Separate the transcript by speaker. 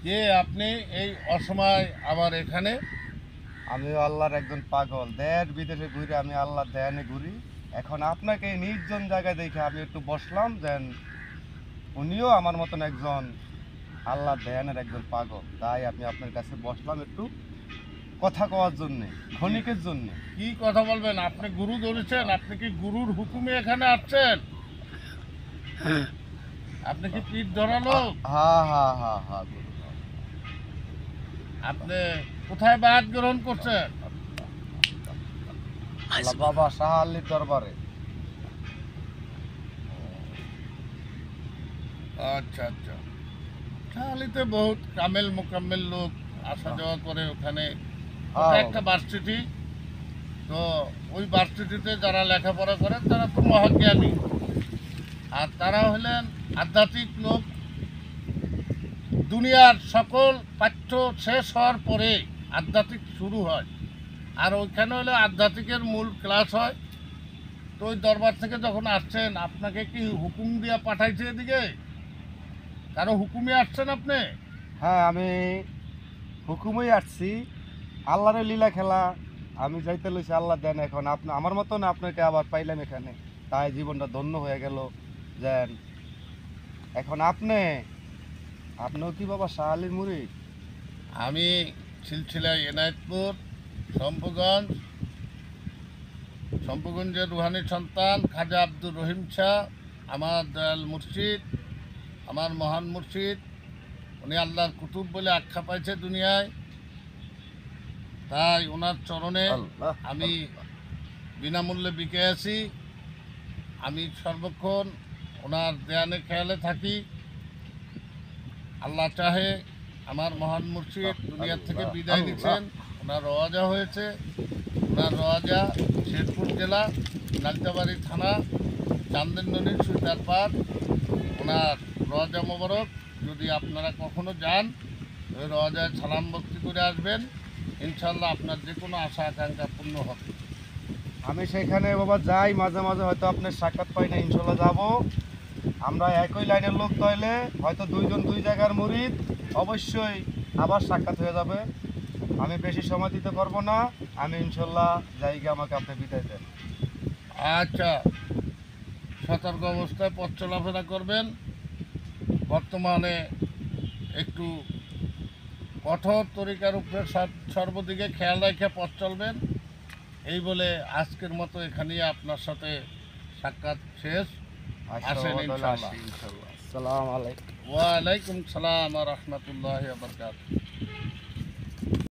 Speaker 1: যে আপনি এই অসময় আবার এখানে?
Speaker 2: আমিও আল্লাহর একজন পাগল, দেশ বিদেশে ঘুরে আমি আল্লাহর ধ্যানে ঘুরি। এখন আপনাকে এই নির্জন জায়গায় দেখে আমি একটু বসলাম, যেন উনিও আমার মতন একজন আল্লাহর ধ্যানের একজন পাগল, তাই আমি আপনার কাছে বসলাম একটু কথা কওয়ার জন্যে, ক্ষণিকের জন্যে।
Speaker 1: কি কথা বলবেন? আপনি গুরু ধরেছেন? আপনি কি গুরুর হুকুমে এখানে আসছেন? আপনি কি পীর ধরালো?
Speaker 2: হ্যাঁ হ্যাঁ হ্যাঁ হ্যাঁ গুরু।
Speaker 1: আপনি কোথায় বায়াত গ্রহণ করছেন?
Speaker 2: আল্লাহ বাবা শাহ আলীর দরবারে।
Speaker 1: আচ্ছা আচ্ছা, তাহলে তো বহুত কামেল মোকাম্মেল লোক আসা যাওয়া করে ওখানে। ওটা একটা ভার্সিটি, তো ওই ভার্সিটিতে যারা লেখাপড়া করেন তারা তো মহাজ্ঞানী, আর তারা হলেন আধ্যাত্মিক লোক। দুনিয়ার সকল পাঠ্য শেষ হওয়ার পরে আধ্যাত্মিক শুরু হয়, আর ওইখানে হলে আধ্যাত্মিকের মূল ক্লাস হয়। তো ওই দরবার থেকে যখন আসছেন, আপনাকে কি হুকুম দিয়া পাঠাইছে এদিকে? কারো হুকুমে আসছেন আপনি?
Speaker 2: হ্যাঁ, আমি হুকুমই আসছি, আল্লাহরের লীলা খেলা। আমি যাইতে লইছি আল্লাহ দেন, এখন আপনি আমার মতন আপনাকে আবার পাইলাম এখানে, তাই জীবনটা ধন্য হয়ে গেল। যেন এখন আপনিও কি বাবা শাহ আলীর মুরিদ?
Speaker 1: আমি সিলসিলা এনায়েতপুর শম্পুগঞ্জের রুহানি সন্তান খাজা আব্দুর রহিম শাহ, আমার দয়াল মুর্শিদ, আমার মহান মুর্শিদ। উনি আল্লাহর কুতুব বলে আখ্যা পাইছে দুনিয়ায়, তাই ওনার চরণে আমি বিনামূল্যে বিকে আছি। আমি সর্বক্ষণ ওনার ধ্যানে খেয়ালে থাকি। আল্লাহ চাহে আমার মহান মুর্শিদ দুনিয়ার থেকে বিদায় নিচ্ছেন, ওনার রওয়াজা হয়েছে। ওনার রওয়াজা শেরপুর জেলা, নাগদাবাড়ি থানা, চান্দেরনদীর সুইদারপাড়। ওনার রওয়াজা মোবারক যদি আপনারা কখনো যান, ওই রওয়াজায় সালাম ভক্তি করে আসবেন, ইনশাল্লাহ আপনার যে কোনো আশা আকাঙ্ক্ষা পূর্ণ হবে।
Speaker 2: আমি সেখানে বাবা যাই, মাঝে মাঝে হয়তো আপনার সাক্ষাৎ পাই না, ইনশাল্লাহ যাব। আমরা একই লাইনের লোক, তাইলে হয়তো দুইজন দুই জায়গার মুরিদ, অবশ্যই আবার সাক্ষাৎ হয়ে যাবে। আমি বেশি সময় দিতে পারবো না, আমি ইনশাল্লাহ জায়গা আমাকে আপনি বিদায় দেন।
Speaker 1: আচ্ছা, সতর্ক অবস্থায় পথ চলাফেরা করবেন। বর্তমানে একটু কঠোর তরিকার উপরে সর্বদিকে খেয়াল রেখে পথ চলবেন। এই বলে আজকের মতো এখানেই আপনার সাথে সাক্ষাৎ শেষ। আসেন ইনশাআল্লাহ।
Speaker 2: আসসালামু আলাইকুম।
Speaker 1: ওয়ালাইকুম সালাম ওয়া রাহমাতুল্লাহি ওয়া বারাকাতুহু।